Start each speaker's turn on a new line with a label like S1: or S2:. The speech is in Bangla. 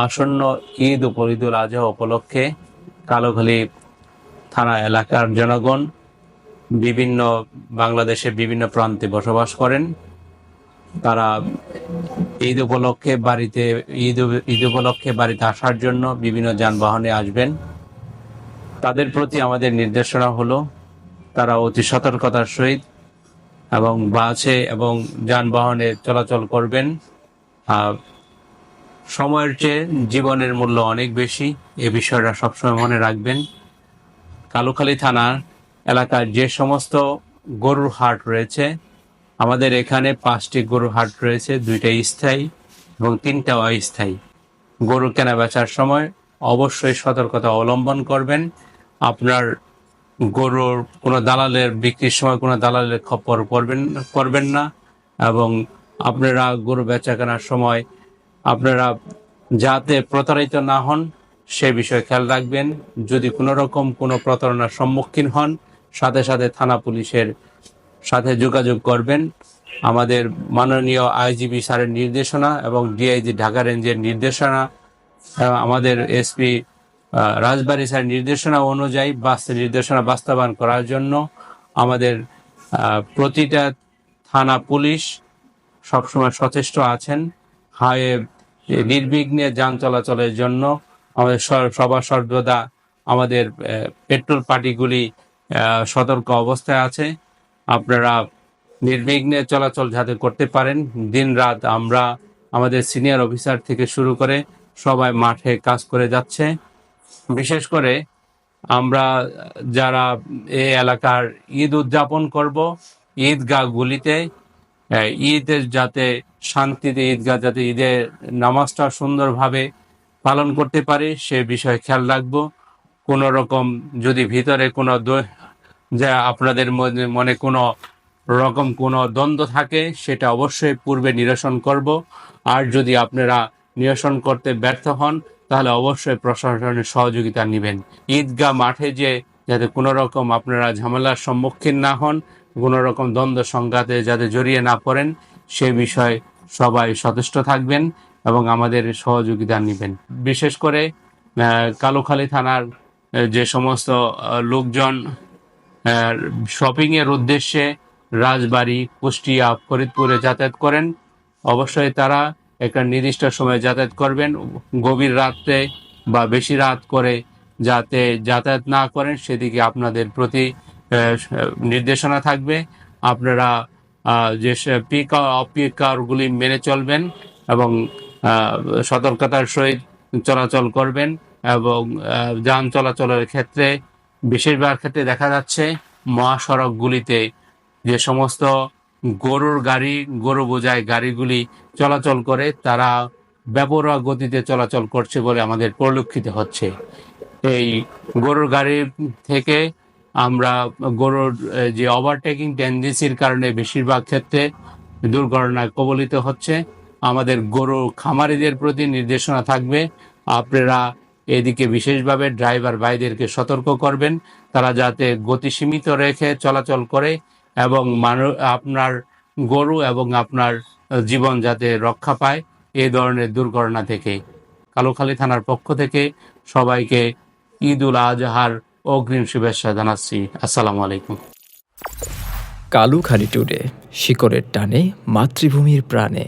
S1: আসন্ন ঈদ ও ঈদুল আজহা উপলক্ষে কালোখালী থানা এলাকার জনগণ বিভিন্ন বাংলাদেশের বিভিন্ন প্রান্তে বসবাস করেন। তারা ঈদ উপলক্ষে বাড়িতে আসার জন্য বিভিন্ন যানবাহনে আসবেন। তাদের প্রতি আমাদের নির্দেশনা হলো তারা অতি সতর্কতার সহিত এবং বাসে এবং যানবাহনে চলাচল করবেন। সময়ের চেয়ে জীবনের মূল্য অনেক বেশি, এ বিষয়টা সবসময় মনে রাখবেন। কালুখালী থানার এলাকার যে সমস্ত গরুর হাট রয়েছে, আমাদের এখানে 5টি গরুর হাট রয়েছে, 2টা স্থায়ী এবং 3টা অস্থায়ী। গরু কেনা বেচার সময় অবশ্যই সতর্কতা অবলম্বন করবেন। আপনার গরুর কোনো দালালের বিক্রির সময় কোনো দালালের খপ্পর করবেন না, এবং আপনারা গরু বেচা কেনার সময় আপনারা যাতে প্রতারিত না হন সে বিষয়ে খেয়াল রাখবেন। যদি কোনো রকম কোনো প্রতারণার সম্মুখীন হন, সাথে সাথে থানা পুলিশের সাথে যোগাযোগ করবেন। আমাদের মাননীয় আইজিপি স্যারের নির্দেশনা এবং ডিআইজি ঢাকা রেঞ্জের নির্দেশনা, আমাদের এসপি রাজবাড়ী স্যারের নির্দেশনা অনুযায়ী নির্দেশনা বাস্তবায়ন করার জন্য আমাদের প্রতিটা থানা পুলিশ সবসময় সচেষ্ট আছেন। নির্বিঘ্নে যান চলাচলের জন্য আমাদের সর্বদা আমাদের পেট্রোল পার্টিগুলি সতর্ক অবস্থায় আছে। আপনারা নির্বিঘ্নে চলাচল যাতে করতে পারেন। দিন রাত আমরা আমাদের সিনিয়র অফিসার থেকে শুরু করে সবাই মাঠে কাজ করে যাচ্ছে। বিশেষ করে আমরা যারা এই এলাকার ঈদ উদযাপন করব, ঈদগাহগুলিতে ঈদের যাতে শান্তিতে যাতে ঈদের নামাজটা সুন্দরভাবে পালন করতে পারে সে বিষয়ে খেয়াল রাখবো। কোনো রকম যদি ভিতরে কোনো যে আপনাদের মনে কোনো রকম কোনো দ্বন্দ্ব থাকে সেটা অবশ্যই পূর্বে নিরসন করব। আর যদি আপনারা নিরসন করতে ব্যর্থ হন তাহলে অবশ্যই প্রশাসনের সহযোগিতা নেবেন। ঈদগাহ মাঠে যাতে কোনো রকম আপনারা ঝামেলার সম্মুখীন না হন, কোনো রকম দ্বন্দ্ব সংঘাতে যাতে জড়িয়ে না পড়েন সে বিষয়ে সবাই সচেষ্ট থাকবেন এবং আমাদের সহযোগিতা নেবেন। বিশেষ করে কালুখালী থানার যে সমস্ত লোকজন শপিংয়ের উদ্দেশ্যে রাজবাড়ী, কুষ্টিয়া, ফরিদপুরে যাতায়াত করেন, অবশ্যই তারা একটা নির্দিষ্ট সময়ে যাতায়াত করবেন। গভীর রাত্রে বা বেশি রাত করে যাতে যাতায়াত না করেন সেদিকে আপনাদের প্রতি নির্দেশনা থাকবে। আপনারা যে পিক অফ পিক আওয়ারগুলি মেনে চলবেন এবং সতর্কতার সহিত চলাচল করবেন। এবং যান চলাচলের ক্ষেত্রে বেশিরভাগ ক্ষেত্রে দেখা যাচ্ছে মহাসড়কগুলিতে যে সমস্ত গরু বোঝাই গাড়িগুলি চলাচল করে তারা বেপরোয়া গতিতে চলাচল করছে বলে আমাদের পরিলক্ষিত হচ্ছে। এই গরুর গাড়ি থেকে আমরা গরুর যে ওভারটেকিং টেন্ডেন্সির কারণে বেশিরভাগ ক্ষেত্রে দুর্ঘটনায় কবলিত হচ্ছে। আমাদের গরু খামারিদের প্রতি নির্দেশনা থাকবে, আপনারা এদিকে বিশেষভাবে ড্রাইভার ভাইদেরকে সতর্ক করবেন, তারা যাতে গতি সীমিত রেখে চলাচল করে এবং আপনার গরু এবং আপনার জীবন যাতে রক্ষা পায় এই ধরনের দুর্ঘটনা থেকে। কালুখালী থানার পক্ষ থেকে সবাইকে ঈদ উল আজহার অগ্রিম শুভেচ্ছা জানাচ্ছি। আসসালামু আলাইকুম।
S2: কালুখালী টুডে, শিকড়ের টানে মাতৃভূমির প্রাণে।